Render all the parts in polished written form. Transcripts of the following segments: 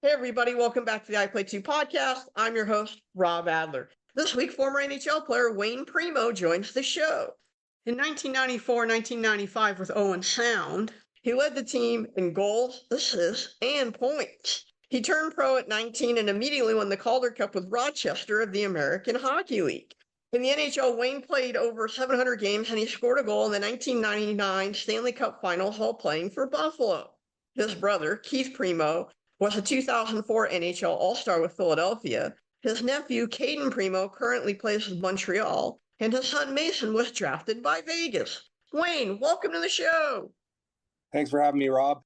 Hey everybody, welcome back to the I Play 2 podcast. I'm your host, Rob Adler. This week, former NHL player Wayne Primeau joins the show. In 1994-1995 with Owen Sound, he led the team in goals, assists, and points. He turned pro at 19 and immediately won the Calder Cup with Rochester of the American Hockey League. In the NHL, Wayne played over 700 games and he scored a goal in the 1999 Stanley Cup Finals while playing for Buffalo. His brother, Keith Primeau, was a 2004 NHL All-Star with Philadelphia. His nephew, Cayden Primeau, currently plays with Montreal, and his son Mason was drafted by Vegas. Wayne, welcome to the show. Thanks for having me, Rob.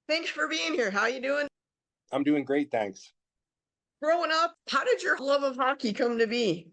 Thanks for being here. How you doing? I'm doing great, thanks. Growing up, how did your love of hockey come to be?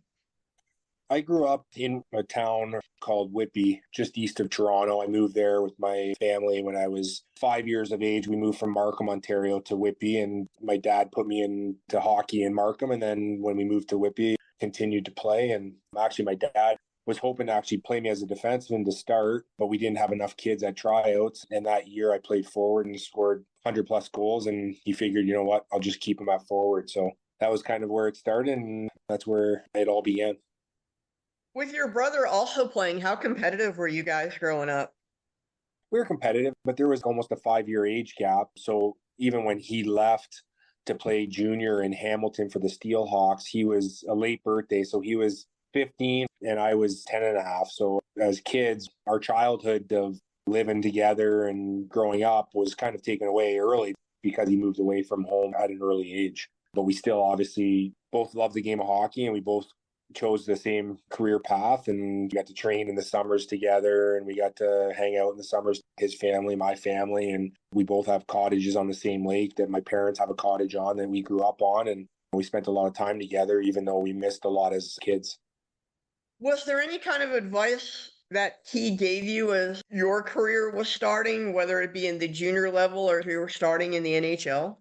I grew up in a town called Whitby, just east of Toronto. I moved there with my family when I was 5 years of age. We moved from Markham, Ontario to Whitby, and my dad put me into hockey in Markham. And then when we moved to Whitby, continued to play. And actually, my dad was hoping to actually play me as a defenseman to start, but we didn't have enough kids at tryouts. And that year I played forward and scored 100 plus goals. And he figured, you know what, I'll just keep him at forward. So that was kind of where it started. And that's where it all began. With your brother also playing, how competitive were you guys growing up? We were competitive, but there was almost a 5 year age gap. So even when he left to play junior in Hamilton for the Steelhawks, he was a late birthday. So he was 15 and I was 10 and a half. So as kids, our childhood of living together and growing up was kind of taken away early because he moved away from home at an early age. But we still obviously both loved the game of hockey and we both chose the same career path, and we got to train in the summers together and we got to hang out in the summers, his family, my family, and we both have cottages on the same lake that my parents have a cottage on that we grew up on, and we spent a lot of time together even though we missed a lot as kids. Was there any kind of advice that he gave you as your career was starting, whether it be in the junior level or if you were starting in the NHL?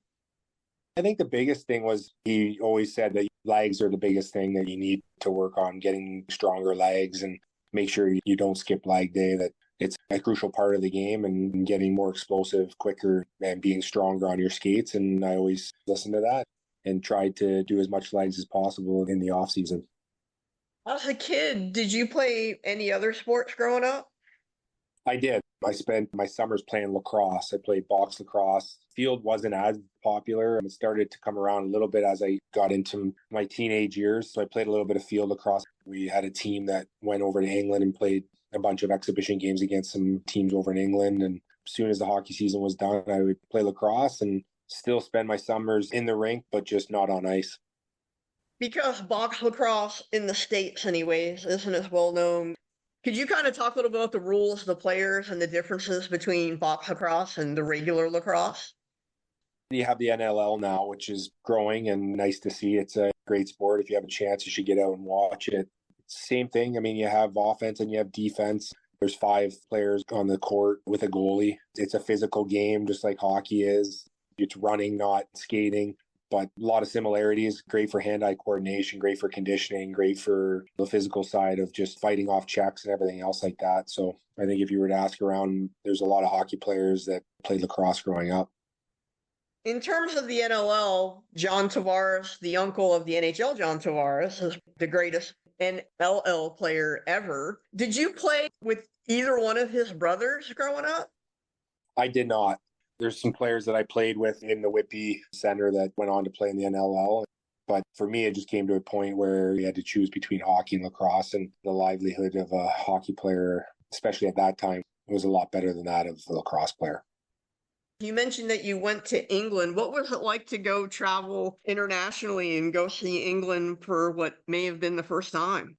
I think the biggest thing was he always said that legs are the biggest thing that you need to work on, getting stronger legs and make sure you don't skip leg day, that it's a crucial part of the game and getting more explosive quicker and being stronger on your skates. And I always listened to that and tried to do as much legs as possible in the off season. As a kid, did you play any other sports growing up? I did. I spent my summers playing lacrosse. I played box lacrosse. Field wasn't as popular. It started to come around a little bit as I got into my teenage years. So I played a little bit of field lacrosse. We had a team that went over to England and played a bunch of exhibition games against some teams over in England. And as soon as the hockey season was done, I would play lacrosse and still spend my summers in the rink, but just not on ice. Because box lacrosse in the States anyways isn't as well known, could you kind of talk a little bit about the rules, the players, and the differences between box lacrosse and the regular lacrosse? You have the NLL now, which is growing and nice to see. It's a great sport. If you have a chance, you should get out and watch it. Same thing. I mean, you have offense and you have defense. There's 5 players on the court with a goalie. It's a physical game, just like hockey is. It's running, not skating. But a lot of similarities, great for hand-eye coordination, great for conditioning, great for the physical side of just fighting off checks and everything else like that. So I think if you were to ask around, there's a lot of hockey players that played lacrosse growing up. In terms of the NLL, John Tavares, the uncle of the NHL, John Tavares, is the greatest NLL player ever. Did you play with either one of his brothers growing up? I did not. There's some players that I played with in the Whitby Center that went on to play in the NLL. But for me, it just came to a point where you had to choose between hockey and lacrosse, and the livelihood of a hockey player, especially at that time, was a lot better than that of a lacrosse player. You mentioned that you went to England. What was it like to go travel internationally and go see England for what may have been the first time?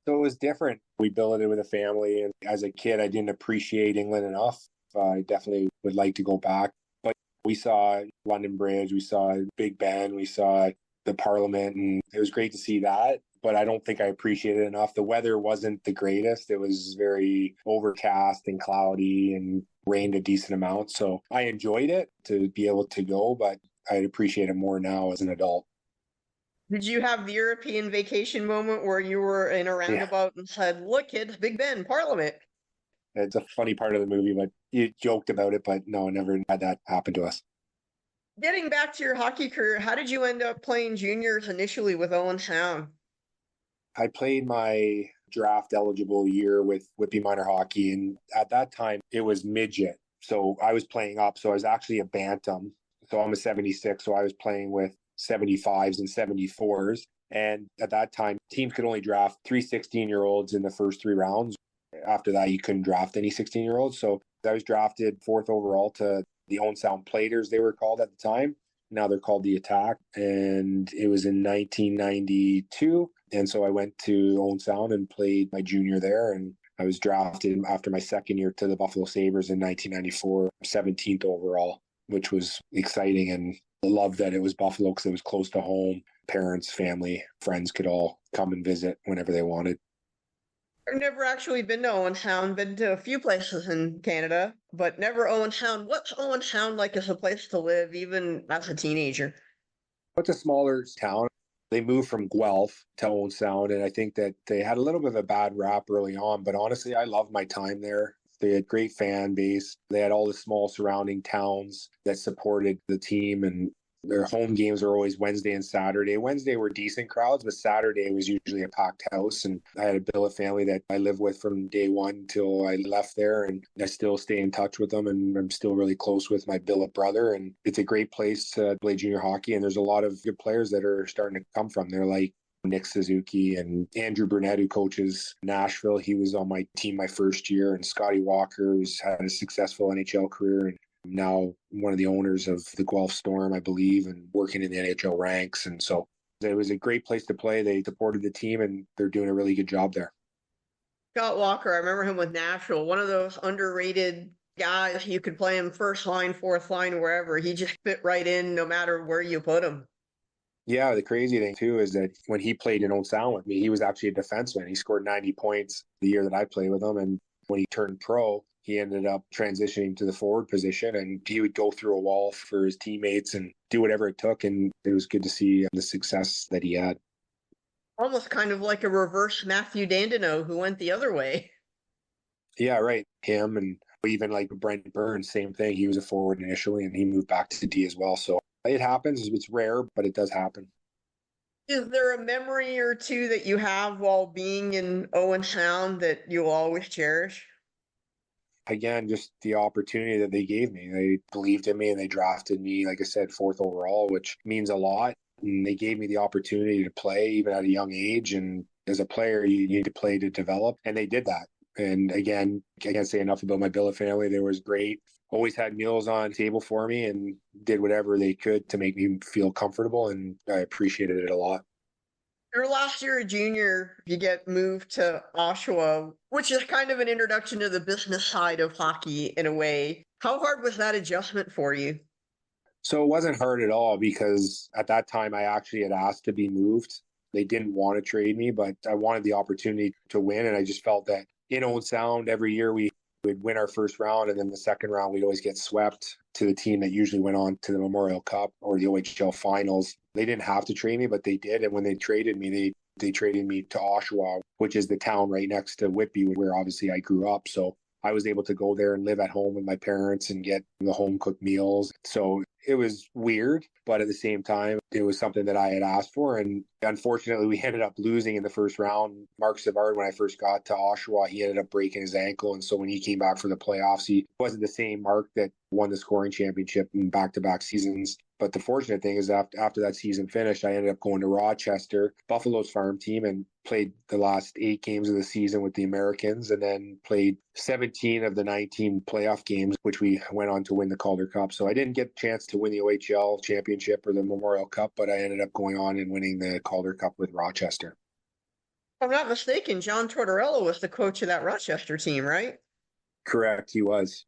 So it was different. We billeted with a family, and as a kid, I didn't appreciate England enough. I definitely would like to go back. But we saw London Bridge, we saw Big Ben, we saw the Parliament, and it was great to see that. But I don't think I appreciated it enough. The weather wasn't the greatest. It was very overcast and cloudy and rained a decent amount. So I enjoyed it to be able to go, but I'd appreciate it more now as an adult. Did you have the European vacation moment where you were in a roundabout and said, look, kids, Big Ben, Parliament? It's a funny part of the movie, but you joked about it, but no, I never had that happen to us. Getting back to your hockey career, how did you end up playing juniors initially with Owen Sound? I played my draft eligible year with Whitby Minor Hockey, and at that time it was midget. So I was playing up. So I was actually a bantam. So I'm a 76. So I was playing with 75s and 74s. And at that time, teams could only draft 3 16-year-olds in the first 3 rounds. After that, you couldn't draft any 16-year-olds. So I was drafted fourth overall to the Owen Sound Platers, they were called at the time. Now they're called the Attack. And it was in 1992. And so I went to Owen Sound and played my junior there. And I was drafted after my second year to the Buffalo Sabres in 1994, 17th overall, which was exciting. And I loved that it was Buffalo because it was close to home. Parents, family, friends could all come and visit whenever they wanted. I've never actually been to Owen Sound, been to a few places in Canada, but never Owen Sound. What's Owen Sound like as a place to live, even as a teenager? It's a smaller town. They moved from Guelph to Owen Sound, and I think that they had a little bit of a bad rap early on, but honestly, I loved my time there. They had great fan base. They had all the small surrounding towns that supported the team, and their home games are always Wednesday and Saturday. Wednesday were decent crowds, but Saturday was usually a packed house. And I had a billet family that I lived with from day one till I left there. And I still stay in touch with them. And I'm still really close with my billet brother. And it's a great place to play junior hockey. And there's a lot of good players that are starting to come from there, like Nick Suzuki and Andrew Burnett, who coaches Nashville. He was on my team my first year. And Scotty Walker, who's had a successful NHL career. And now one of the owners of the Guelph Storm, I believe, and working in the NHL ranks. And so it was a great place to play. They supported the team, and they're doing a really good job there. Scott Walker, I remember him with Nashville, one of those underrated guys. You could play him first line, fourth line, wherever. He just fit right in no matter where you put him. Yeah, the crazy thing, too, is that when he played in Old Sound with me, he was actually a defenseman. He scored 90 points the year that I played with him. And when he turned pro, he ended up transitioning to the forward position, and he would go through a wall for his teammates and do whatever it took. And it was good to see the success that he had. Almost kind of like a reverse Matthew Dandino who went the other way. Yeah, right. Him and even like Brent Burns, same thing. He was a forward initially, and he moved back to D as well. So it happens. It's rare, but it does happen. Is there a memory or two that you have while being in Owen Sound that you'll always cherish? Again, just the opportunity that they gave me. They believed in me and they drafted me, like I said, fourth overall, which means a lot. And they gave me the opportunity to play even at a young age. And as a player, you need to play to develop. And they did that. And again, I can't say enough about my billet family. They was great. Always had meals on the table for me and did whatever they could to make me feel comfortable. And I appreciated it a lot. Your last year a junior, you get moved to Oshawa, which is kind of an introduction to the business side of hockey in a way. How hard was that adjustment for you? So it wasn't hard at all because at that time I actually had asked to be moved. They didn't want to trade me, but I wanted the opportunity to win. And I just felt that in Old Sound, every year we would win our first round. And then the second round, we'd always get swept to the team that usually went on to the Memorial Cup or the OHL Finals. They didn't have to trade me, but they did. And when they traded me, they traded me to Oshawa, which is the town right next to Whitby, where obviously I grew up. So I was able to go there and live at home with my parents and get the home cooked meals. So it was weird, but at the same time, it was something that I had asked for. And unfortunately, we ended up losing in the first round. Mark Savard, when I first got to Oshawa, he ended up breaking his ankle. And so when he came back for the playoffs, he wasn't the same Mark that won the scoring championship in back-to-back seasons. But the fortunate thing is after that season finished, I ended up going to Rochester, Buffalo's farm team, and played the last 8 games of the season with the Americans, and then played 17 of the 19 playoff games, which we went on to win the Calder Cup. So I didn't get a chance to win the OHL championship or the Memorial Cup, but I ended up going on and winning the Calder Cup with Rochester. If I'm not mistaken, John Tortorella was the coach of that Rochester team, right? Correct, he was.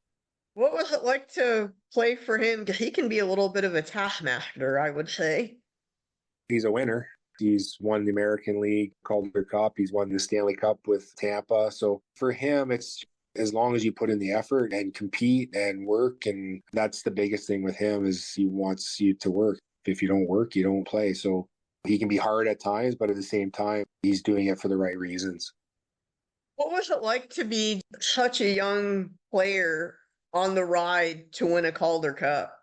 What was it like to play for him? Because he can be a little bit of a taskmaster, I would say. He's a winner. He's won the American League Calder Cup. He's won the Stanley Cup with Tampa. So for him, it's as long as you put in the effort and compete and work. And that's the biggest thing with him is he wants you to work. If you don't work, you don't play. So he can be hard at times, but at the same time, he's doing it for the right reasons. What was it like to be such a young player on the ride to win a Calder Cup?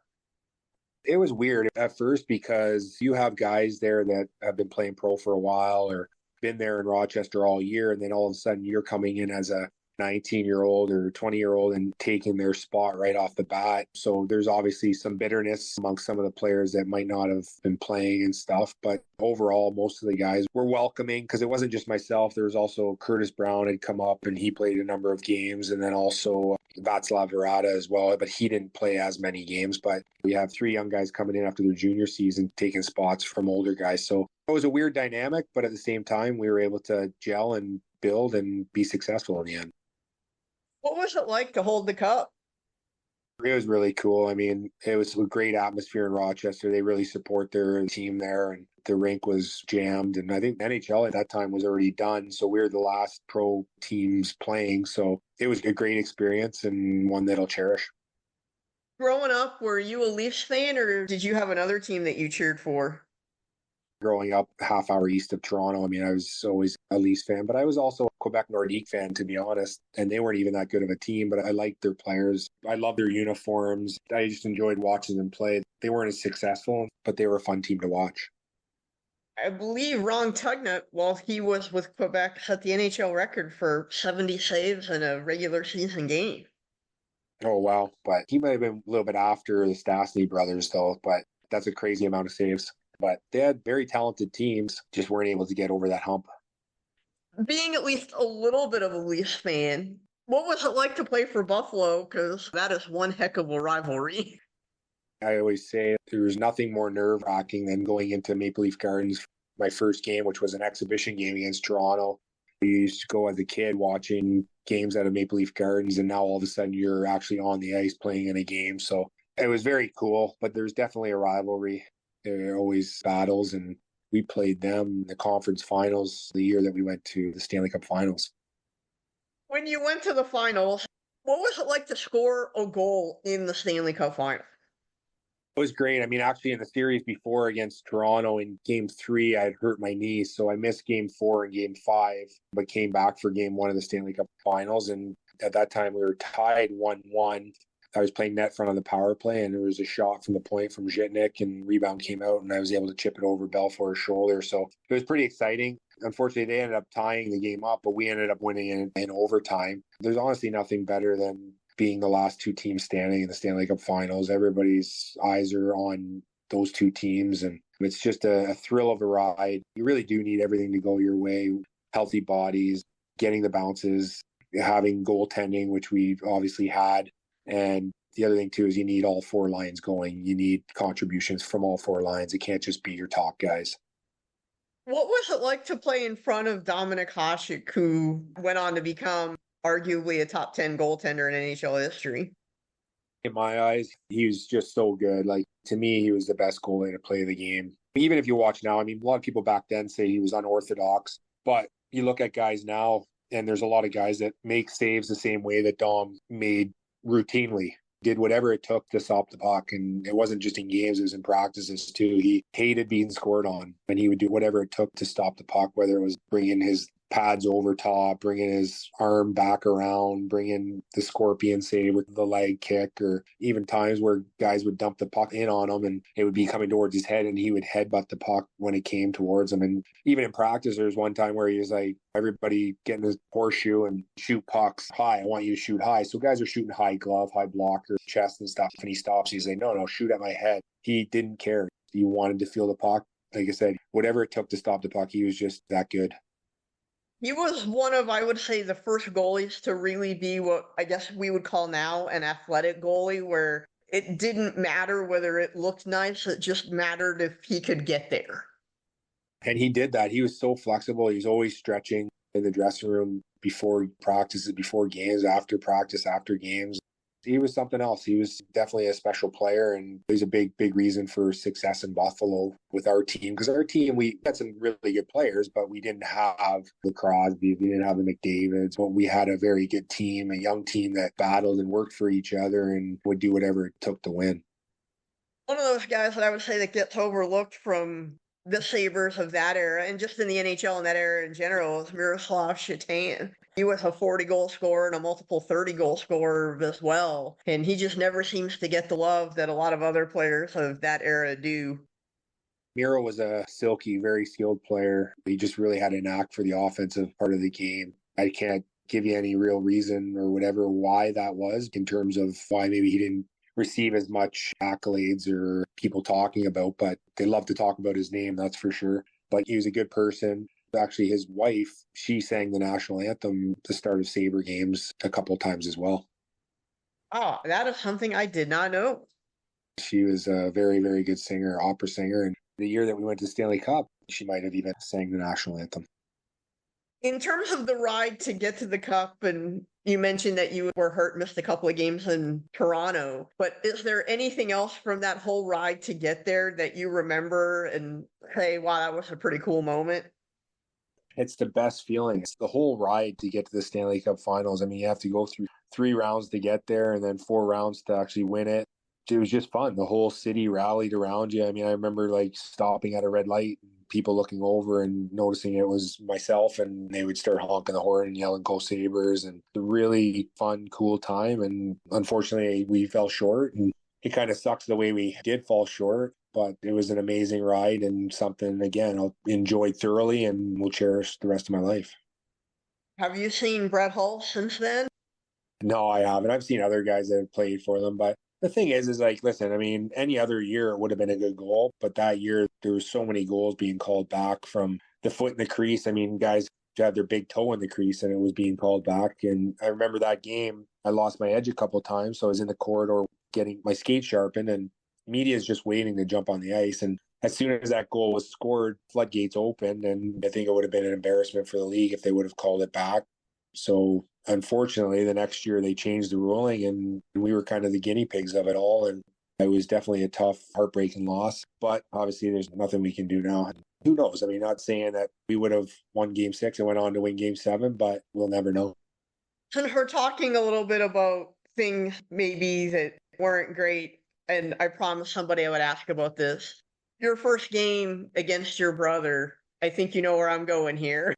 It was weird at first because you have guys there that have been playing pro for a while or been there in Rochester all year, and then all of a sudden you're coming in as a 19-year-old or 20-year-old and taking their spot right off the bat. So there's obviously some bitterness amongst some of the players that might not have been playing and stuff. But overall, most of the guys were welcoming because it wasn't just myself. There was also Curtis Brown had come up and he played a number of games. And then also Václav Varada as well, but he didn't play as many games. But we have 3 young guys coming in after their junior season, taking spots from older guys. So it was a weird dynamic, but at the same time, we were able to gel and build and be successful in the end. What was it like to hold the cup? It was really cool. I mean, it was a great atmosphere in Rochester. They really support their team there, and the rink was jammed. And I think NHL at that time was already done. So we were the last pro teams playing. So it was a great experience and one that I'll cherish. Growing up, were you a Leafs fan or did you have another team that you cheered for? Growing up half hour east of Toronto, I mean, I was always a Leafs fan, but I was also a Quebec Nordique fan, to be honest. And they weren't even that good of a team, but I liked their players. I loved their uniforms. I just enjoyed watching them play. They weren't as successful, but they were a fun team to watch. I believe Ron Tugnutt, while he was with Quebec, set the NHL record for 70 saves in a regular season game. Oh, wow. But he might have been a little bit after the Stastny brothers, though, but that's a crazy amount of saves. But they had very talented teams, just weren't able to get over that hump. Being at least a little bit of a Leafs fan, what was it like to play for Buffalo? Because that is one heck of a rivalry. I always say there was nothing more nerve-wracking than going into Maple Leaf Gardens, my first game, which was an exhibition game against Toronto. We used to go as a kid watching games out of Maple Leaf Gardens, and now all of a sudden you're actually on the ice playing in a game. So it was very cool, but there's definitely a rivalry. There are always battles, and we played them in the conference finals the year that we went to the Stanley Cup Finals. When you went to the finals, what was it like to score a goal in the Stanley Cup Finals? It was great. I mean, actually, in the series before against Toronto in game 3, I had hurt my knee. So I missed game 4 and game 5, but came back for game 1 of the Stanley Cup Finals. And at that time, we were tied 1-1. I was playing net front on the power play, and there was a shot from the point from Zhitnik, and rebound came out, and I was able to chip it over Belfour's shoulder. So it was pretty exciting. Unfortunately, they ended up tying the game up, but we ended up winning in overtime. There's honestly nothing better than being the last 2 teams standing in the Stanley Cup Finals. Everybody's eyes are on those 2 teams, and it's just a thrill of a ride. You really do need everything to go your way. Healthy bodies, getting the bounces, having goaltending, which we've obviously had. And the other thing, too, is you need all 4 lines going. You need contributions from all 4 lines. It can't just be your top guys. What was it like to play in front of Dominik Hasek, who went on to become arguably a top 10 goaltender in NHL history? In my eyes, he was just so good. Like, to me, he was the best goalie to play the game. Even if you watch now, I mean, a lot of people back then say he was unorthodox, but you look at guys now, and there's a lot of guys that make saves the same way that Dom made routinely, did whatever it took to stop the puck. And it wasn't just in games, it was in practices too. He hated being scored on, and he would do whatever it took to stop the puck, whether it was bringing his pads over top, bringing his arm back around, bringing the scorpion save with the leg kick, or even times where guys would dump the puck in on him and it would be coming towards his head and he would headbutt the puck when it came towards him. And even in practice, there was one time where he was like, everybody getting his horseshoe and shoot pucks high. I want you to shoot high. So guys are shooting high glove, high blocker, chest and stuff. And he stops. He's like, no, shoot at my head. He didn't care. He wanted to feel the puck. Like I said, whatever it took to stop the puck, he was just that good. He was one of, I would say, the first goalies to really be what I guess we would call now an athletic goalie, where it didn't matter whether it looked nice, it just mattered if he could get there. And he did that. He was so flexible. He was always stretching in the dressing room before practices, before games, after practice, after games. He was something else. He was definitely a special player, and he's a big reason for success in Buffalo with our team. Because our team, we had some really good players, but we didn't have the Crosbys, we didn't have the McDavids, but we had a very good team, a young team that battled and worked for each other and would do whatever it took to win. One of those guys that I would say that gets overlooked from the Sabres of that era, and just in the NHL in that era in general, is Miroslav Shatan. He was a 40-goal scorer and a multiple 30-goal scorer as well. And he just never seems to get the love that a lot of other players of that era do. Miro was a silky, very skilled player. He just really had a knack for the offensive part of the game. I can't give you any real reason or whatever why that was in terms of why maybe he didn't receive as much accolades or people talking about, but they love to talk about his name, that's for sure. But he was a good person. Actually, his wife, she sang the national anthem at the start of Sabre games a couple of times as well. Oh, that is something I did not know. She was a very, very good singer, opera singer. And the year that we went to Stanley Cup, she might have even sang the national anthem. In terms of the ride to get to the Cup, and you mentioned that you were hurt, missed a couple of games in Toronto, but is there anything else from that whole ride to get there that you remember and say, wow, that was a pretty cool moment? It's the best feeling. It's the whole ride to get to the Stanley Cup Finals. I mean, you have to go through 3 rounds to get there and then 4 rounds to actually win it. It was just fun. The whole city rallied around you. I mean, I remember like stopping at a red light, people looking over and noticing it was myself, and they would start honking the horn and yelling "Go Sabres!" And a really fun, cool time. And unfortunately, we fell short, and it kind of sucks the way we did fall short. But it was an amazing ride and something, again, I'll enjoy thoroughly and will cherish the rest of my life. Have you seen Brett Hull since then? No, I haven't. I've seen other guys that have played for them, but the thing is like, listen, I mean, any other year it would have been a good goal, but that year there was so many goals being called back from the foot in the crease. I mean, guys had their big toe in the crease and it was being called back. And I remember that game, I lost my edge a couple of times. So I was in the corridor getting my skate sharpened, and media is just waiting to jump on the ice. And as soon as that goal was scored, floodgates opened, and I think it would have been an embarrassment for the league if they would have called it back. So unfortunately, the next year they changed the ruling, and we were kind of the guinea pigs of it all. And it was definitely a tough, heartbreaking loss. But obviously, there's nothing we can do now. Who knows? I mean, not saying that we would have won Game 6 and went on to win Game 7, but we'll never know. Since we're talking a little bit about things maybe that weren't great, and I promised somebody I would ask about this. Your first game against your brother, I think you know where I'm going here.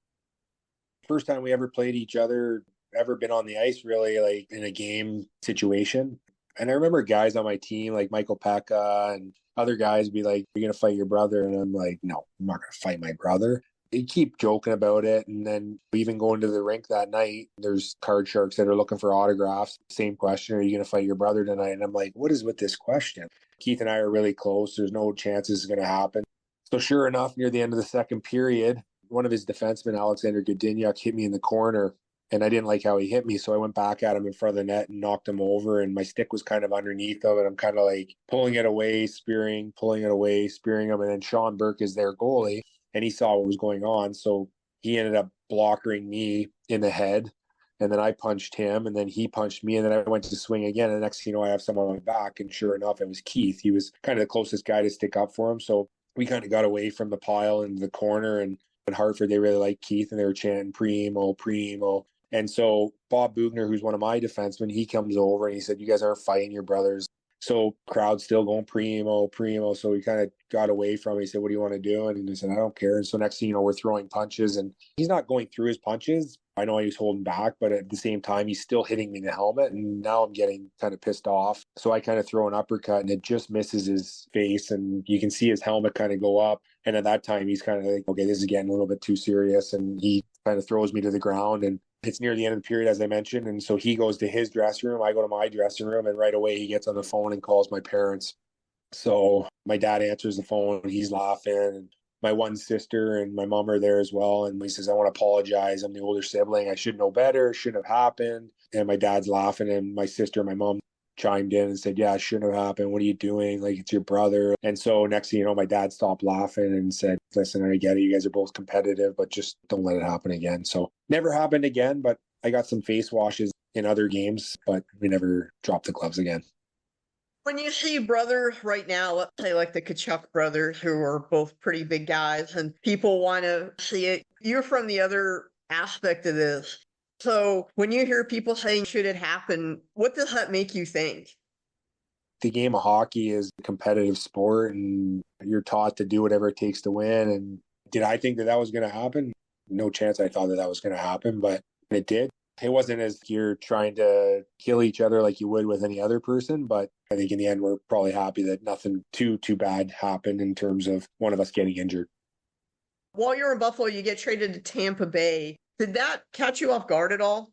First time we ever played each other, ever been on the ice, really, like in a game situation. And I remember guys on my team, like Michael Pekka and other guys, be like, "You're going to fight your brother?" And I'm like, "No, I'm not going to fight my brother." They keep joking about it. And then even going to the rink that night, there's card sharks that are looking for autographs. Same question, are you going to fight your brother tonight? And I'm like, what is with this question? Keith and I are really close. There's no chance this is going to happen. So sure enough, near the end of the second period, one of his defensemen, Alexander Godinyak, hit me in the corner. And I didn't like how he hit me. So I went back at him in front of the net and knocked him over. And my stick was kind of underneath of it. I'm kind of like pulling it away, spearing, pulling it away, spearing him. And then Sean Burke is their goalie, and he saw what was going on. So he ended up blockering me in the head. And then I punched him, and then he punched me. And then I went to swing again. And the next thing you know, I have someone on my back. And sure enough, it was Keith. He was kind of the closest guy to stick up for him. So we kind of got away from the pile into the corner. And in Hartford, they really liked Keith, and they were chanting Primo, Primo. And so Bob Bugner, who's one of my defensemen, he comes over and he said, "You guys aren't fighting your brothers." So crowd still going Primo, Primo. So we kind of got away from him. He said, "What do you want to do?" And he said, "I don't care." And so next thing you know, we're throwing punches, and he's not going through his punches. I know he was holding back, but at the same time, he's still hitting me in the helmet. And now I'm getting kind of pissed off. So I kind of throw an uppercut, and it just misses his face. And you can see his helmet kind of go up. And at that time, he's kind of like, okay, this is getting a little bit too serious. And he kind of throws me to the ground. And it's near the end of the period, as I mentioned. And so he goes to his dressing room. I go to my dressing room. And right away, he gets on the phone and calls my parents. So my dad answers the phone. He's laughing. And my one sister and my mom are there as well. And he says, "I want to apologize. I'm the older sibling. I should know better. It shouldn't have happened." And my dad's laughing. And my sister and my mom chimed in and said, "Yeah, it shouldn't have happened. What are you doing? Like, it's your brother." And so next thing you know, my dad stopped laughing and said, "Listen, I get it. You guys are both competitive, but just don't let it happen again." So never happened again, but I got some face washes in other games, but we never dropped the gloves again. When you see brothers right now, let's say like the Kachuk brothers, who are both pretty big guys, and people want to see it, you're from the other aspect of this. So when you hear people saying, should it happen, what does that make you think? The game of hockey is a competitive sport, and you're taught to do whatever it takes to win. And did I think that that was going to happen? No chance I thought that that was going to happen, but It did. It wasn't as you're trying to kill each other like you would with any other person, but I think in the end, we're probably happy that nothing too bad happened in terms of one of us getting injured. While you're in Buffalo, you get traded to Tampa Bay. Did that catch you off guard at all?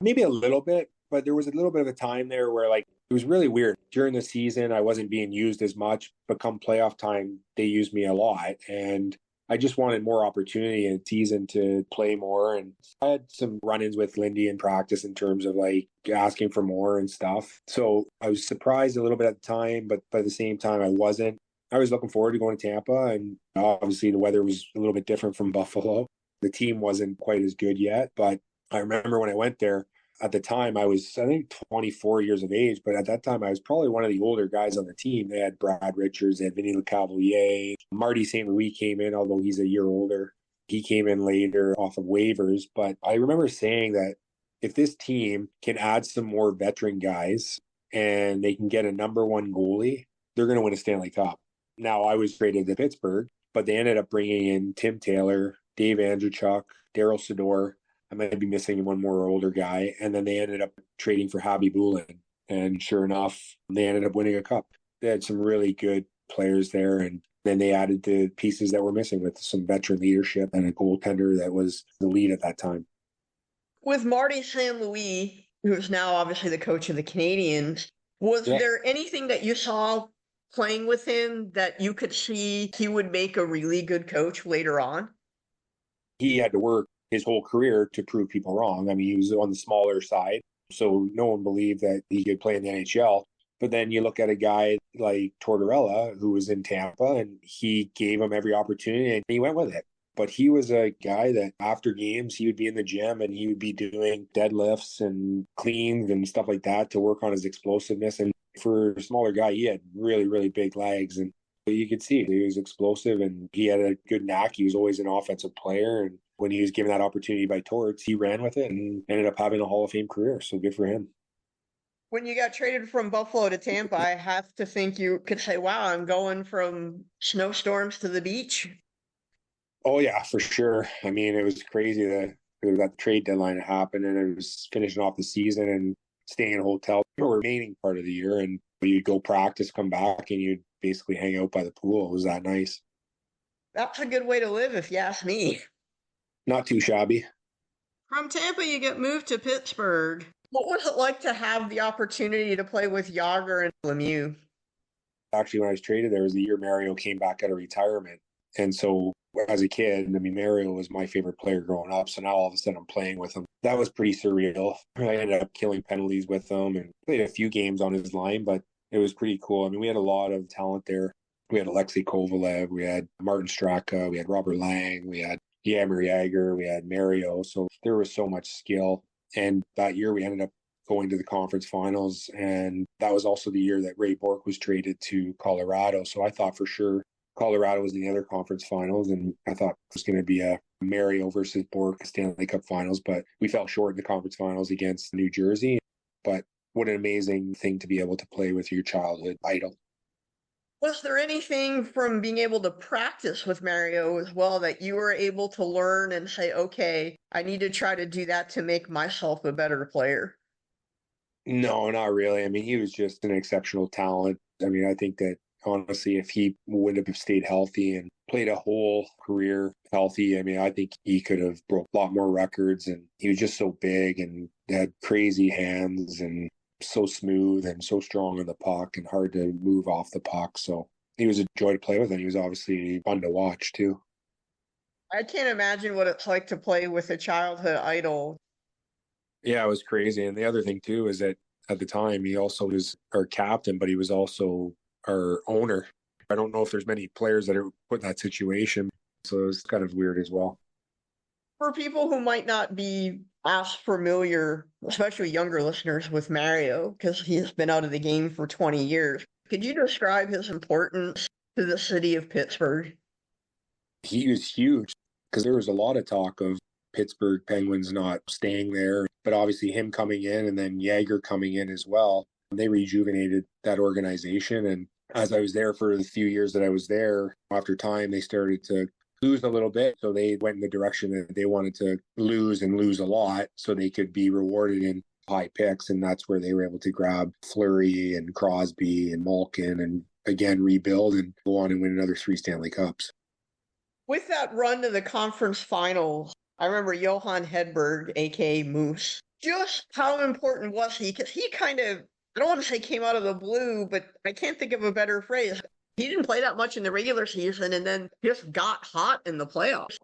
Maybe a little bit, but there was a little bit of a time there where like it was really weird. During the season, I wasn't being used as much, but come playoff time, they used me a lot. And I just wanted more opportunity in season to play more. And I had some run-ins with Lindy in practice in terms of like asking for more and stuff. So I was surprised a little bit at the time, but at the same time, I wasn't. I was looking forward to going to Tampa, and obviously the weather was a little bit different from Buffalo. The team wasn't quite as good yet, but I remember when I went there, at the time I was, I think, 24 years of age, but at that time I was probably one of the older guys on the team. They had Brad Richards, they had Vinny Lecavalier, Marty St. Louis came in, although he's a year older. He came in later off of waivers, but I remember saying that if this team can add some more veteran guys and they can get a number one goalie, they're going to win a Stanley Cup. Now, I was traded to Pittsburgh, but they ended up bringing in Tim Taylor, Dave Andrechuk, Daryl Sador. I might be missing one more older guy. And then they ended up trading for Habib Bulin. And sure enough, they ended up winning a cup. They had some really good players there. And then they added the pieces that were missing with some veteran leadership and a goaltender that was the lead at that time. With Marty St. Louis, who's now obviously the coach of the Canadiens, was there anything that you saw playing with him that you could see he would make a really good coach later on? He had to work his whole career to prove people wrong. I mean, he was on the smaller side, so no one believed that he could play in the NHL. But then you look at a guy like Tortorella, who was in Tampa, and he gave him every opportunity, and he went with it. But he was a guy that after games, he would be in the gym and he would be doing deadlifts and cleans and stuff like that to work on his explosiveness. And for a smaller guy, he had really, really big legs. And you could see he was explosive and he had a good knack. He was always an offensive player. And when he was given that opportunity by Torts, he ran with it and ended up having a Hall of Fame career. So good for him. When you got traded from Buffalo to Tampa, I have to think you could say, wow, I'm going from snowstorms to the beach. Oh, yeah, for sure. I mean, it was crazy that that trade deadline happened and it was finishing off the season and staying in a hotel for the remaining part of the year. And you'd go practice, come back, and you'd basically hang out by the pool. It was that nice. That's a good way to live, if you ask me. Not too shabby. From Tampa, you get moved to Pittsburgh. What was it like to have the opportunity to play with Jagr and Lemieux? Actually, when I was traded, there was the year Mario came back out of retirement. And so as a kid, I mean, Mario was my favorite player growing up. So now all of a sudden I'm playing with him. That was pretty surreal. I ended up killing penalties with him and played a few games on his line, but it was pretty cool. I mean, we had a lot of talent there. We had Alexei Kovalev, we had Martin Straka, we had Robert Lang, we had Jaromir Jagr, we had Mario. So there was so much skill. And that year we ended up going to the conference finals. And that was also the year that Ray Bourque was traded to Colorado. So I thought for sure Colorado was in the other conference finals. And I thought it was going to be a Mario versus Bourque Stanley Cup Finals. But we fell short in the conference finals against New Jersey. But what an amazing thing to be able to play with your childhood idol. Was there anything from being able to practice with Mario as well that you were able to learn and say, okay, I need to try to do that to make myself a better player? No, not really. I mean, he was just an exceptional talent. I mean, I think that honestly, if he would have stayed healthy and played a whole career healthy, I mean, I think he could have broke a lot more records. And he was just so big and had crazy hands and so smooth and so strong on the puck and hard to move off the puck. So he was a joy to play with, and he was obviously fun to watch too. I can't imagine what it's like to play with a childhood idol. Yeah, it was crazy. And the other thing too is that at the time he also was our captain, but he was also our owner. I don't know if there's many players that are put in that situation. So it was kind of weird as well. For people who might not be as familiar, especially younger listeners, with Mario, because he's been out of the game for 20 years, could you describe his importance to the city of Pittsburgh? He was huge because there was a lot of talk of Pittsburgh Penguins not staying there, but obviously him coming in and then Jagr coming in as well. They rejuvenated that organization. And as I was there for the few years that I was there, after time, they started to lose a little bit. So they went in the direction that they wanted to lose and lose a lot so they could be rewarded in high picks. And that's where they were able to grab Fleury and Crosby and Malkin and again rebuild and go on and win another 3 Stanley Cups. With that run to the conference finals, I remember Johan Hedberg, aka Moose. Just how important was he? Because he kind of, I don't want to say came out of the blue, but I can't think of a better phrase. He didn't play that much in the regular season and then just got hot in the playoffs.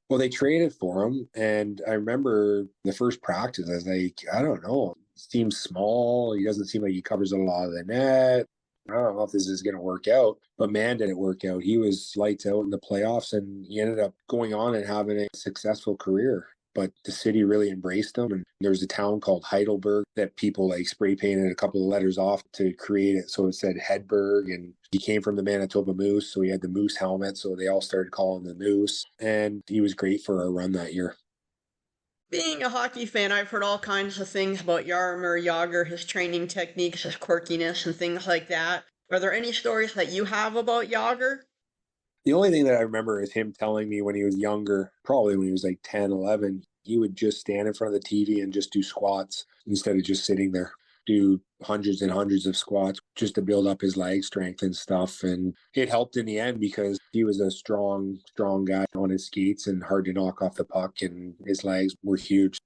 Well, they traded for him. And I remember the first practice, I was like, I don't know. He seems small. He doesn't seem like he covers a lot of the net. I don't know if this is going to work out, but man, did it work out. He was lights out in the playoffs and he ended up going on and having a successful career. But the city really embraced him. And there's a town called Heidelberg that people like spray painted a couple of letters off to create it. So it said Hedberg, and he came from the Manitoba Moose. So he had the Moose helmet. So they all started calling him the Moose. And he was great for our run that year. Being a hockey fan, I've heard all kinds of things about Jaromir Jagr, his training techniques, his quirkiness, and things like that. Are there any stories that you have about Jagr? The only thing that I remember is him telling me when he was younger, probably when he was like 10, 11, he would just stand in front of the TV and just do squats instead of just sitting there, do hundreds and hundreds of squats just to build up his leg strength and stuff. And it helped in the end because he was a strong guy on his skates and hard to knock off the puck, and his legs were huge.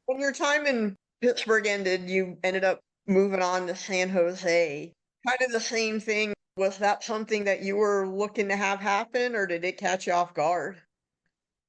When your time in Pittsburgh ended, you ended up moving on to San Jose. Kind of the same thing. Was that something that you were looking to have happen, or did it catch you off guard?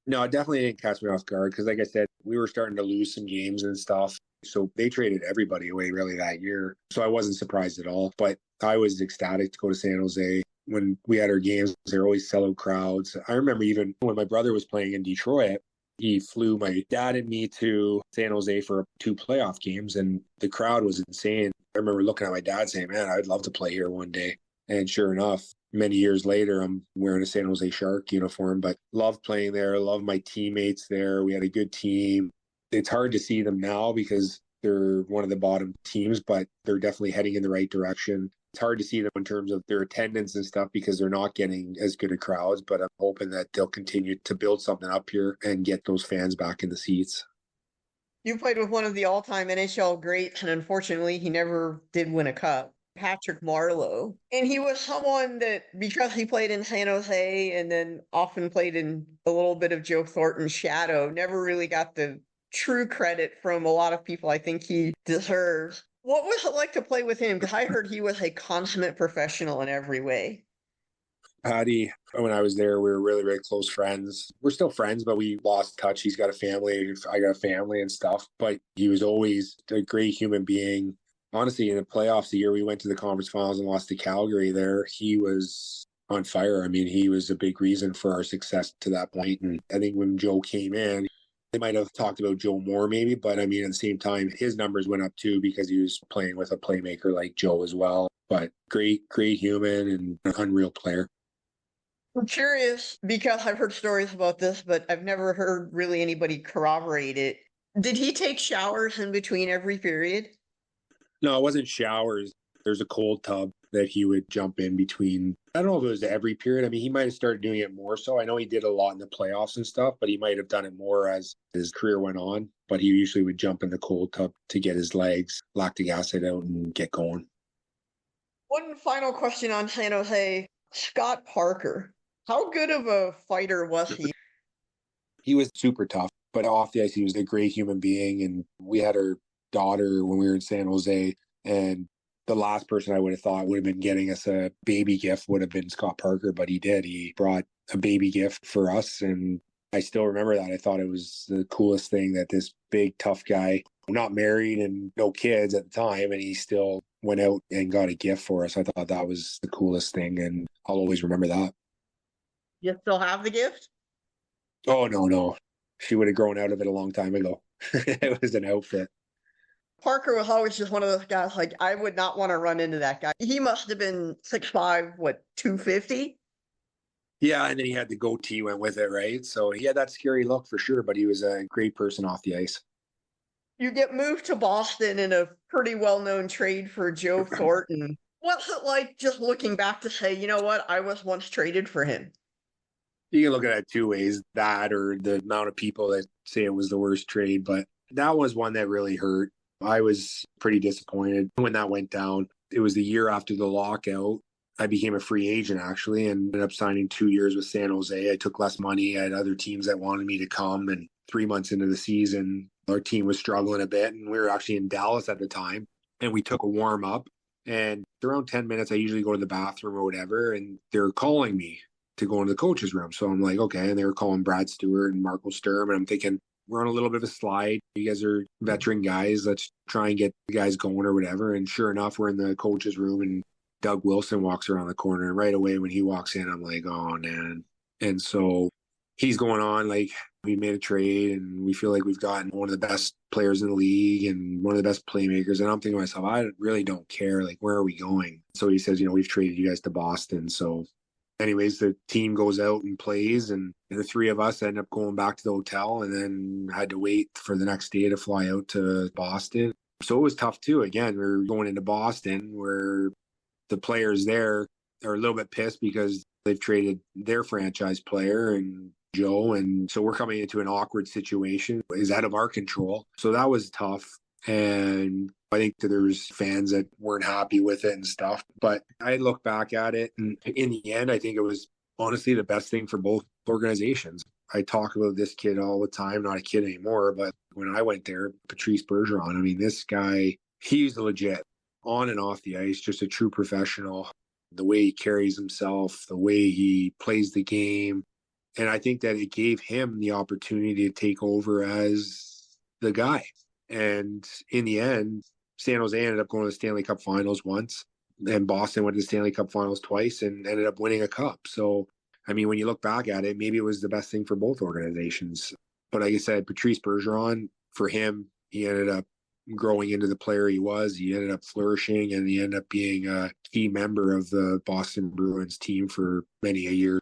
No, it definitely didn't catch me off guard because, like I said, we were starting to lose some games and stuff. So they traded everybody away really that year. So I wasn't surprised at all. But I was ecstatic to go to San Jose. When we had our games, there were always sellout crowds. I remember even when my brother was playing in Detroit, he flew my dad and me to San Jose for 2 playoff games, and the crowd was insane. I remember looking at my dad saying, man, I'd love to play here one day. And sure enough, many years later, I'm wearing a San Jose Shark uniform, but loved playing there, loved my teammates there. We had a good team. It's hard to see them now because they're one of the bottom teams, but they're definitely heading in the right direction. It's hard to see them in terms of their attendance and stuff because they're not getting as good a crowds, but I'm hoping that they'll continue to build something up here and get those fans back in the seats. You played with one of the all-time NHL greats, and unfortunately, he never did win a cup. Patrick Marleau. And he was someone that, because he played in San Jose and then often played in a little bit of Joe Thornton's shadow, never really got the true credit from a lot of people I think he deserves. What was it like to play with him? Because I heard he was a consummate professional in every way. Patty, when I was there, we were really, really close friends. We're still friends, but we lost touch. He's got a family. I got a family and stuff. But he was always a great human being. Honestly, in the playoffs, the year we went to the conference finals and lost to Calgary there, he was on fire. I mean, he was a big reason for our success to that point. And I think when Joe came in, they might have talked about Joe more maybe, but I mean, at the same time, his numbers went up too because he was playing with a playmaker like Joe as well. But great human and an unreal player. I'm curious because I've heard stories about this, but I've never heard really anybody corroborate it. Did he take showers in between every period? No, it wasn't showers. There's a cold tub that he would jump in between. I don't know if it was every period. I mean, he might have started doing it more so. I know he did a lot in the playoffs and stuff, but he might have done it more as his career went on. But he usually would jump in the cold tub to get his legs, lactic acid out, and get going. One final question on San Jose. Scott Parker. How good of a fighter was he? He was super tough, but off the ice, he was a great human being. And we had our daughter when we were in San Jose, and the last person I would have thought would have been getting us a baby gift would have been Scott Parker, but he did. He brought a baby gift for us, and I still remember that. I thought it was the coolest thing that this big, tough guy, not married and no kids at the time, and he still went out and got a gift for us. I thought that was the coolest thing, and I'll always remember that. You still have the gift? Oh, no. She would have grown out of it a long time ago. It was an outfit. Parker was always just one of those guys, like, I would not want to run into that guy. He must have been 6'5", 250? Yeah, and then he had the goatee went with it, right? So he had that scary look for sure, but he was a great person off the ice. You get moved to Boston in a pretty well-known trade for Joe Thornton. What's it like just looking back to say, you know what, I was once traded for him? You can look at it two ways, that or the amount of people that say it was the worst trade. But that was one that really hurt. I was pretty disappointed when that went down. It was the year after the lockout. I became a free agent, actually, and ended up signing 2 years with San Jose. I took less money. I had other teams that wanted me to come. And 3 months into the season, our team was struggling a bit. And we were actually in Dallas at the time. And we took a warm up. And around 10 minutes, I usually go to the bathroom or whatever. And they're calling me to go into the coach's room. So I'm like, okay. And they were calling Brad Stewart and Marco Sturm. And I'm thinking, we're on a little bit of a slide. You guys are veteran guys. Let's try and get the guys going or whatever. And sure enough, we're in the coach's room and Doug Wilson walks around the corner. And right away when he walks in, I'm like, oh, man. And so he's going on like we made a trade and we feel like we've gotten one of the best players in the league and one of the best playmakers. And I'm thinking to myself, I really don't care. Like, where are we going? So he says, we've traded you guys to Boston. So anyways, the team goes out and plays, and the three of us end up going back to the hotel and then had to wait for the next day to fly out to Boston. So it was tough too. Again, we're going into Boston where the players there are a little bit pissed because they've traded their franchise player and Joe. And so we're coming into an awkward situation. It's out of our control. So that was tough. And I think that there's fans that weren't happy with it and stuff. But I look back at it, and in the end, I think it was honestly the best thing for both organizations. I talk about this kid all the time, not a kid anymore, but when I went there, Patrice Bergeron, I mean, this guy, he's legit on and off the ice, just a true professional. The way he carries himself, the way he plays the game. And I think that it gave him the opportunity to take over as the guy. And in the end, San Jose ended up going to the Stanley Cup Finals once, and Boston went to the Stanley Cup Finals twice and ended up winning a cup. So, I mean, when you look back at it, maybe it was the best thing for both organizations. But like I said, Patrice Bergeron, for him, he ended up growing into the player he was. He ended up flourishing, and he ended up being a key member of the Boston Bruins team for many a year.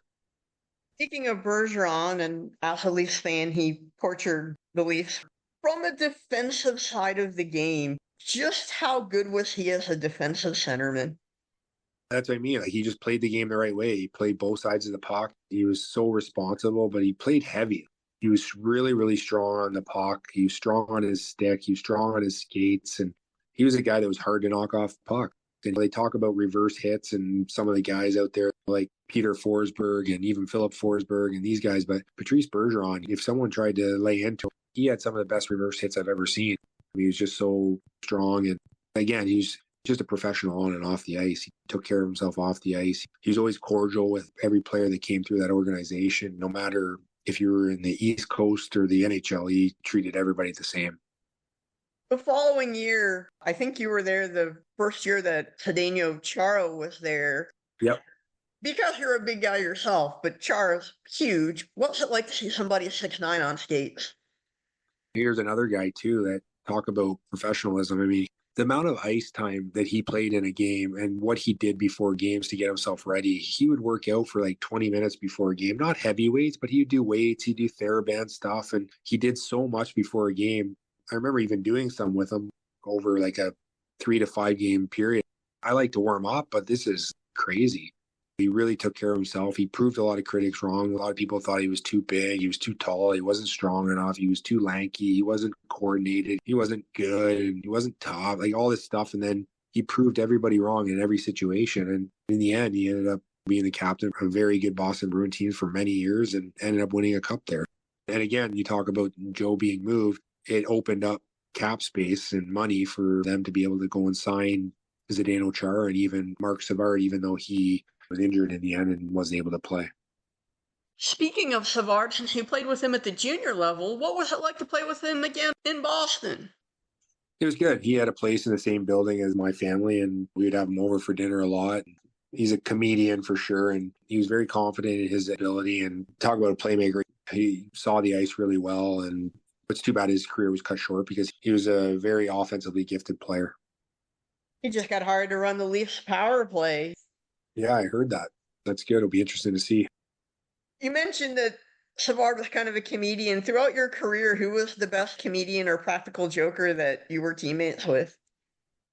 Speaking of Bergeron, and as a Leafs fan, he tortured the Leafs. From a defensive side of the game, just how good was he as a defensive centerman? That's what I mean. Like, he just played the game the right way. He played both sides of the puck. He was so responsible, but he played heavy. He was really, really strong on the puck. He was strong on his stick. He was strong on his skates. And he was a guy that was hard to knock off the puck. And they talk about reverse hits and some of the guys out there like Peter Forsberg and even Philip Forsberg and these guys. But Patrice Bergeron, if someone tried to lay into him, he had some of the best reverse hits I've ever seen. He was just so strong. And again, he's just a professional on and off the ice. He took care of himself off the ice. He was always cordial with every player that came through that organization. No matter if you were in the East Coast or the NHL, he treated everybody the same. The following year, I think you were there the first year that Zdeno Chara was there. Yep. Because you're a big guy yourself, but Chara's huge. What's it like to see somebody 6'9" on skates? Here's another guy, too, that talk about professionalism. I mean, the amount of ice time that he played in a game and what he did before games to get himself ready, he would work out for like 20 minutes before a game. Not heavy weights, but he'd do weights, he'd do TheraBand stuff, and he did so much before a game. I remember even doing some with him over like a 3 to 5 game period. I like to warm up, but this is crazy. He really took care of himself. He proved a lot of critics wrong. A lot of people thought he was too big. He was too tall. He wasn't strong enough. He was too lanky. He wasn't coordinated. He wasn't good. And he wasn't tough, like all this stuff. And then he proved everybody wrong in every situation. And in the end, he ended up being the captain of a very good Boston Bruin team for many years and ended up winning a cup there. And again, you talk about Joe being moved. It opened up cap space and money for them to be able to go and sign Zdeno Chara and even Mark Savard, even though he was injured in the end and wasn't able to play. Speaking of Savard, since you played with him at the junior level, what was it like to play with him again in Boston? It was good. He had a place in the same building as my family, and we would have him over for dinner a lot. He's a comedian for sure, and he was very confident in his ability. And talk about a playmaker, he saw the ice really well, and it's too bad his career was cut short because he was a very offensively gifted player. He just got hired to run the Leafs power play. Yeah, I heard that. That's good. It'll be interesting to see. You mentioned that Savard was kind of a comedian. Throughout your career, who was the best comedian or practical joker that you were teammates with?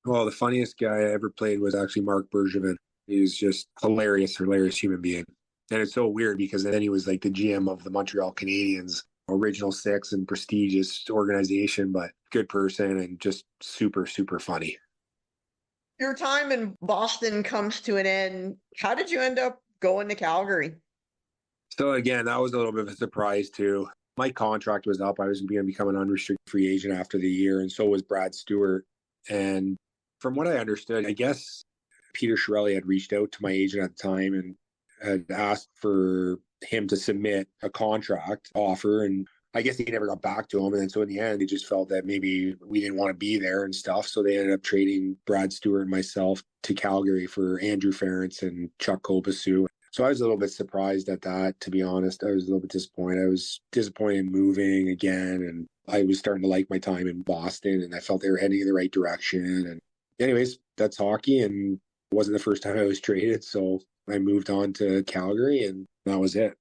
Well, the funniest guy I ever played was actually Marc Bergevin. He was just hilarious human being. And it's so weird because then he was like the GM of the Montreal Canadiens, original six and prestigious organization, but good person and just super, super funny. Your time in Boston comes to an end. How did you end up going to Calgary? So again, that was a little bit of a surprise too. My contract was up. I was going to become an unrestricted free agent after the year, and so was Brad Stewart. And from what I understood, I guess Peter Chiarelli had reached out to my agent at the time and had asked for him to submit a contract offer. And I guess he never got back to him. And then so in the end, they just felt that maybe we didn't want to be there and stuff. So they ended up trading Brad Stewart and myself to Calgary for Andrew Ference and Chuck Kobasu. So I was a little bit surprised at that, to be honest. I was a little bit disappointed. I was disappointed in moving again. And I was starting to like my time in Boston, and I felt they were heading in the right direction. And anyways, that's hockey. And it wasn't the first time I was traded. So I moved on to Calgary, and that was it.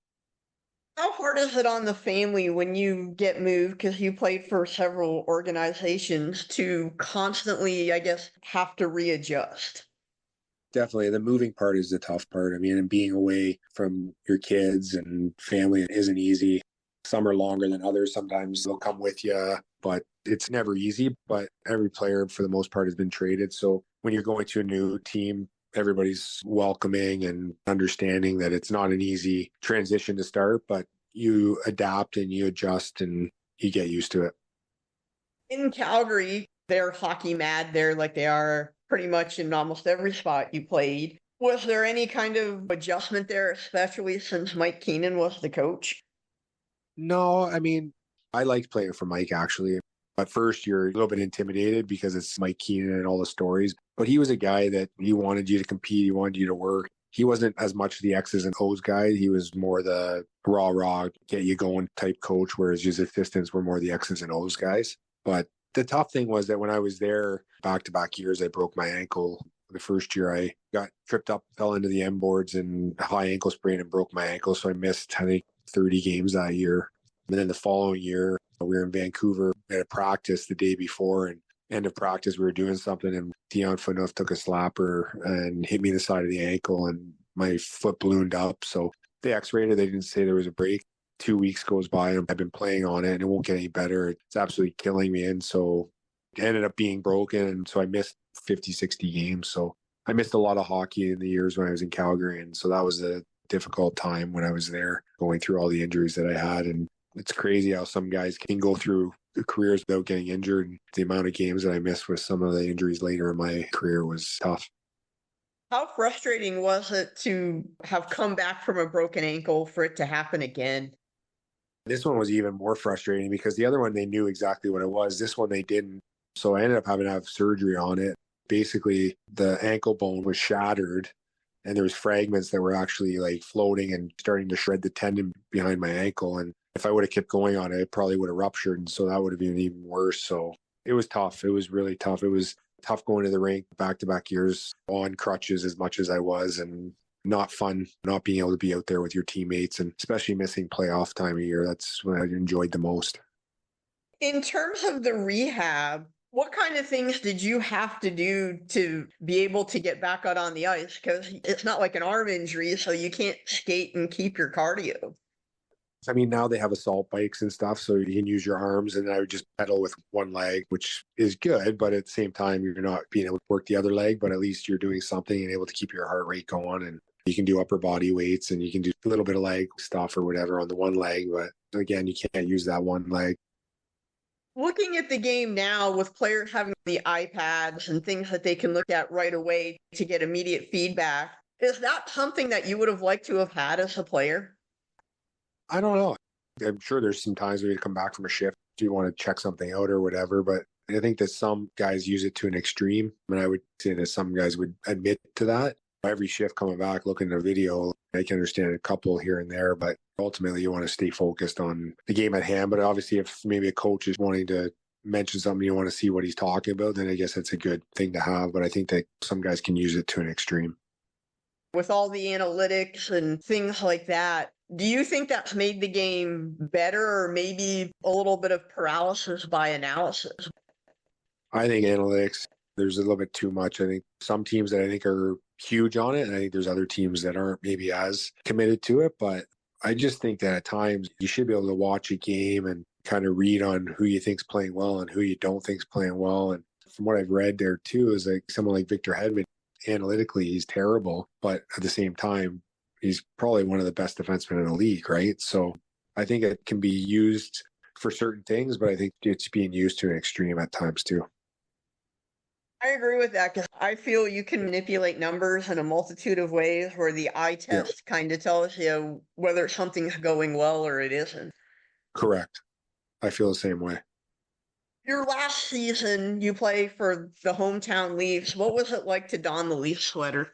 How hard is it on the family when you get moved, because you played for several organizations, to constantly, I guess, have to readjust? Definitely. The moving part is the tough part. I mean, and being away from your kids and family isn't easy. Some are longer than others. Sometimes they'll come with you, but it's never easy. But every player, for the most part, has been traded. So when you're going to a new team, everybody's welcoming and understanding that it's not an easy transition to start, but you adapt and you adjust and you get used to it. In Calgary, they're hockey mad there, like they are pretty much in almost every spot you played. Was there any kind of adjustment there, especially since Mike Keenan was the coach? No, I mean, I liked playing for Mike actually. At first, you're a little bit intimidated because it's Mike Keenan and all the stories, but he was a guy that he wanted you to compete. He wanted you to work. He wasn't as much the X's and O's guy. He was more the raw, get you going type coach, whereas his assistants were more the X's and O's guys. But the tough thing was that when I was there back-to-back years, I broke my ankle. The first year I got tripped up, fell into the M boards and a high ankle sprain and broke my ankle. So I missed, I think, 30 games that year. And then the following year, we were in Vancouver at a practice the day before, and end of practice, we were doing something, and Dion Phaneuf took a slapper and hit me in the side of the ankle, and my foot ballooned up. So they x-rayed it. They didn't say there was a break. 2 weeks goes by, and I've been playing on it, and it won't get any better. It's absolutely killing me. And so it ended up being broken, and so I missed 50, 60 games. So I missed a lot of hockey in the years when I was in Calgary, and so that was a difficult time when I was there, going through all the injuries that I had. And it's crazy how some guys can go through careers without getting injured. The amount of games that I missed with some of the injuries later in my career was tough. How frustrating was it to have come back from a broken ankle for it to happen again? This one was even more frustrating because the other one, they knew exactly what it was. This one, they didn't. So I ended up having to have surgery on it. Basically, the ankle bone was shattered, and there was fragments that were actually like floating and starting to shred the tendon behind my ankle. And if I would have kept going on it, it probably would have ruptured. And so that would have been even worse. So it was tough. It was really tough. It was tough going to the rink back-to-back years on crutches as much as I was, and not fun not being able to be out there with your teammates, and especially missing playoff time of year. That's what I enjoyed the most. In terms of the rehab, what kind of things did you have to do to be able to get back out on the ice? Because it's not like an arm injury, so you can't skate and keep your cardio. I mean, now they have assault bikes and stuff, so you can use your arms, and I would just pedal with one leg, which is good, but at the same time, you're not being able to work the other leg, but at least you're doing something and able to keep your heart rate going, and you can do upper body weights, and you can do a little bit of leg stuff or whatever on the one leg, but again, you can't use that one leg. Looking at the game now with players having the iPads and things that they can look at right away to get immediate feedback, is that something that you would have liked to have had as a player? I don't know. I'm sure there's some times where you come back from a shift, you want to check something out or whatever, but I think that some guys use it to an extreme. And I would say that some guys would admit to that. Every shift coming back, looking at a video, I can understand a couple here and there, but ultimately you want to stay focused on the game at hand. But obviously, if maybe a coach is wanting to mention something, you want to see what he's talking about, then I guess that's a good thing to have. But I think that some guys can use it to an extreme. With all the analytics and things like that, do you think that's made the game better, or maybe a little bit of paralysis by analysis? I think analytics, there's a little bit too much. I think some teams that I think are huge on it. And I think there's other teams that aren't maybe as committed to it. But I just think that at times you should be able to watch a game and kind of read on who you think's playing well and who you don't think's playing well. And from what I've read there too, is like someone like Victor Hedman, analytically, he's terrible. But at the same time, he's probably one of the best defensemen in the league, right? So I think it can be used for certain things, but I think it's being used to an extreme at times too. I agree with that because I feel you can manipulate numbers in a multitude of ways where the eye Yeah, test kind of tells you whether something's going well or it isn't. correct. I feel the same way. Your last season, you played for the hometown Leafs. What was it like to don the Leaf sweater?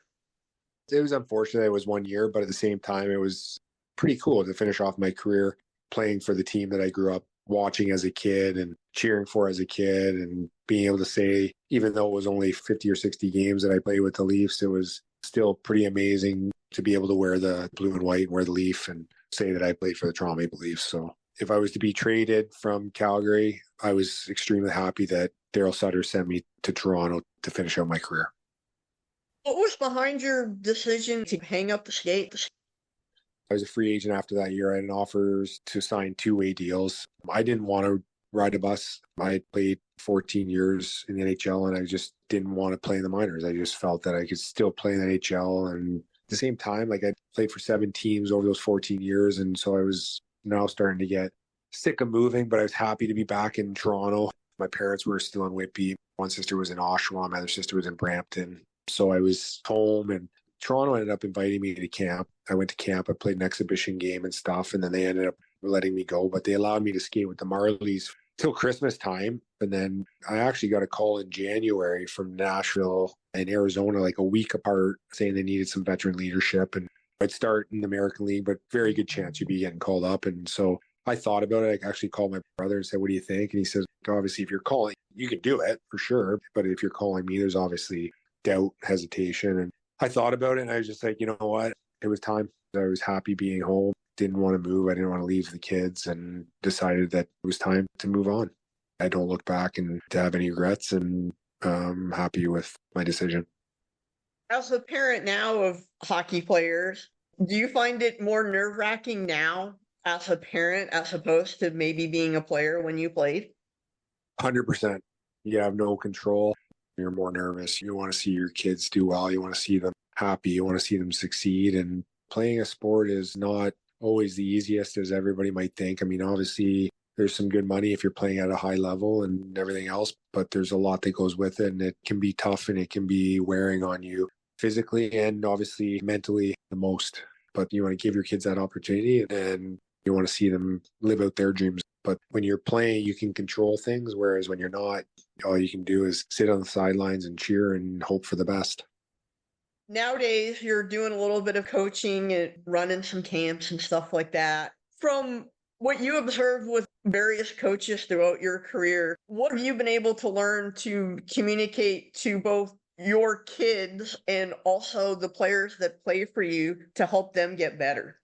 It was unfortunate it was 1 year, but at the same time, it was pretty cool to finish off my career playing for the team that I grew up watching as a kid and cheering for as a kid, and being able to say, even though it was only 50 or 60 games that I played with the Leafs, it was still pretty amazing to be able to wear the blue and white and wear the Leaf and say that I played for the Toronto Maple Leafs. So if I was to be traded from Calgary, I was extremely happy that Daryl Sutter sent me to Toronto to finish out my career. What was behind your decision to hang up the skates? I was a free agent after that year. I had an offers to sign two-way deals. I didn't want to ride a bus. I had played 14 years in the NHL, and I just didn't want to play in the minors. I just felt that I could still play in the NHL. And at the same time, like I played for 7 teams over those 14 years. And so I was now starting to get sick of moving, but I was happy to be back in Toronto. My parents were still in Whitby. One sister was in Oshawa. My other sister was in Brampton. So I was home, and Toronto ended up inviting me to camp. I went to camp. I played an exhibition game and stuff, and then they ended up letting me go. But they allowed me to skate with the Marlies till Christmas time. And then I actually got a call in January from Nashville and Arizona, like a week apart, saying they needed some veteran leadership. And I'd start in the American League, but very good chance you'd be getting called up. And so I thought about it. I actually called my brother and said, "What do you think?" And he says, "Obviously, if you're calling, you can do it for sure. But if you're calling me, there's obviously doubt, hesitation." And I thought about it, and I was just like, you know what? It was time. I was happy being home. Didn't want to move. I didn't want to leave the kids, and decided that it was time to move on. I don't look back and to have any regrets, and I'm happy with my decision. As a parent now of hockey players, do you find it more nerve-wracking now as a parent as opposed to maybe being a player when you played? 100%. You have no control. You're more nervous. You want to see your kids do well. You want to see them happy. You want to see them succeed. And playing a sport is not always the easiest as everybody might think. I mean, obviously, there's some good money if you're playing at a high level and everything else, but there's a lot that goes with it, and it can be tough, and it can be wearing on you physically and obviously mentally the most. But you want to give your kids that opportunity, and you want to see them live out their dreams. But when you're playing, you can control things, whereas when you're not, all you can do is sit on the sidelines and cheer and hope for the best. Nowadays, you're doing a little bit of coaching and running some camps and stuff like that. From what you observed with various coaches throughout your career, what have you been able to learn to communicate to both your kids and also the players that play for you to help them get better?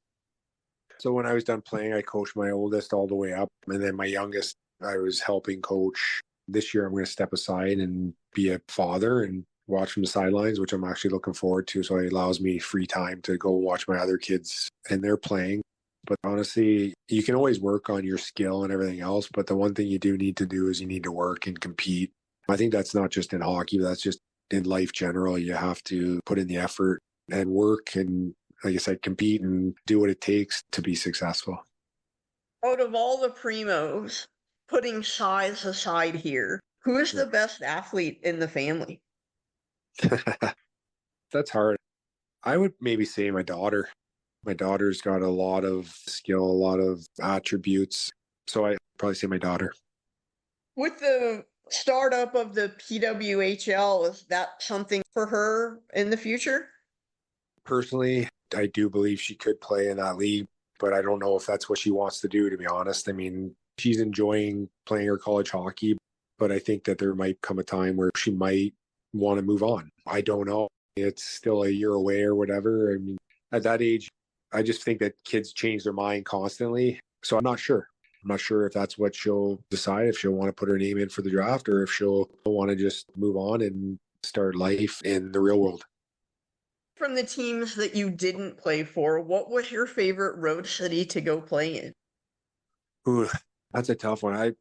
So when I was done playing, I coached my oldest all the way up. And then my youngest, I was helping coach. This year, I'm going to step aside and be a father and watch from the sidelines, which I'm actually looking forward to. So it allows me free time to go watch my other kids, and they're playing. But honestly, you can always work on your skill and everything else. But the one thing you do need to do is you need to work and compete. I think that's not just in hockey, but that's just in life general. You have to put in the effort and work and, like I said, compete and do what it takes to be successful. Out of all the Primos, putting size aside here, who is the best athlete in the family? That's hard. I would maybe say my daughter. My daughter's got a lot of skill, a lot of attributes. So I probably say my daughter. With the startup of the PWHL, is that something for her in the future? Personally, I do believe she could play in that league, but I don't know if that's what she wants to do, to be honest. I mean, she's enjoying playing her college hockey, but I think that there might come a time where she might want to move on. I don't know. It's still a year away or whatever. I mean, at that age, I just think that kids change their mind constantly. So I'm not sure. I'm not sure if that's what she'll decide, if she'll want to put her name in for the draft, or if she'll want to just move on and start life in the real world. From the teams that you didn't play for, what was your favorite road city to go play in? Ooh, that's a tough one. I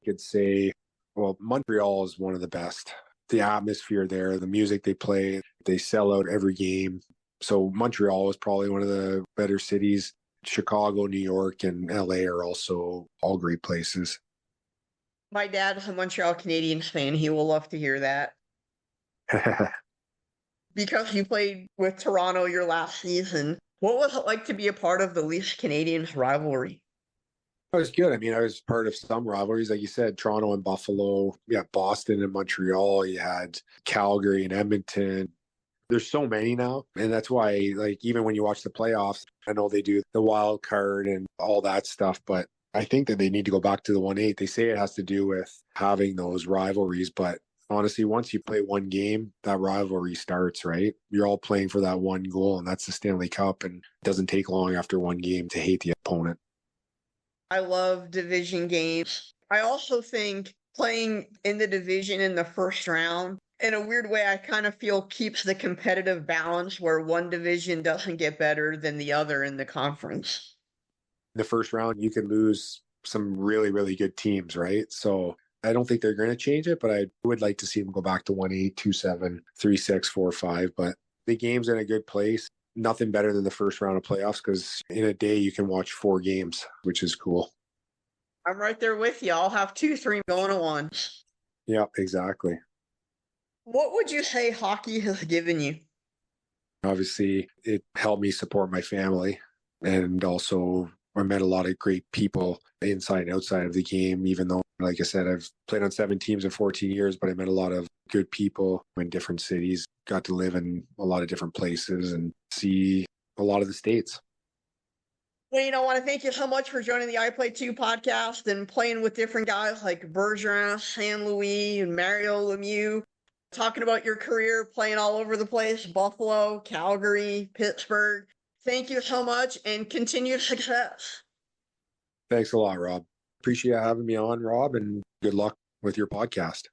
could say, well, Montreal is one of the best. The atmosphere there, the music they play, they sell out every game. So Montreal is probably one of the better cities. Chicago, New York, and LA are also all great places. My dad's a Montreal Canadiens fan. He will love to hear that. Because you played with Toronto your last season, what was it like to be a part of the Leafs Canadiens rivalry? It was good. I mean, I was part of some rivalries, like you said, Toronto and Buffalo. You had Boston and Montreal. You had Calgary and Edmonton. There's so many now. And that's why, like, even when you watch the playoffs, I know they do the wild card and all that stuff, but I think that they need to go back to the 1-8. They say it has to do with having those rivalries, but honestly, once you play one game, that rivalry starts, right? You're all playing for that one goal, and that's the Stanley Cup. And it doesn't take long after one game to hate the opponent. I love division games. I also think playing in the division in the first round, in a weird way, I kind of feel keeps the competitive balance where one division doesn't get better than the other in the conference. In the first round, you could lose some really, really good teams, right? So I don't think they're going to change it, but I would like to see them go back to 1-8, 2-7, 3-6, 4-5. But the game's in a good place. Nothing better than the first round of playoffs because in a day you can watch 4 games, which is cool. I'm right there with you. I'll have 2, 3 going to 1. Yeah, exactly. What would you say hockey has given you? Obviously, it helped me support my family, and also I met a lot of great people inside and outside of the game, even though, like I said, I've played on 7 teams in 14 years, but I met a lot of good people in different cities, got to live in a lot of different places and see a lot of the states. Wayne, I want to thank you so much for joining the I Play 2 podcast and playing with different guys like Bergeron, San Luis, and Mario Lemieux. Talking about your career playing all over the place, Buffalo, Calgary, Pittsburgh. Thank you so much and continued success. Thanks a lot, Rob. Appreciate having me on, Rob, and good luck with your podcast.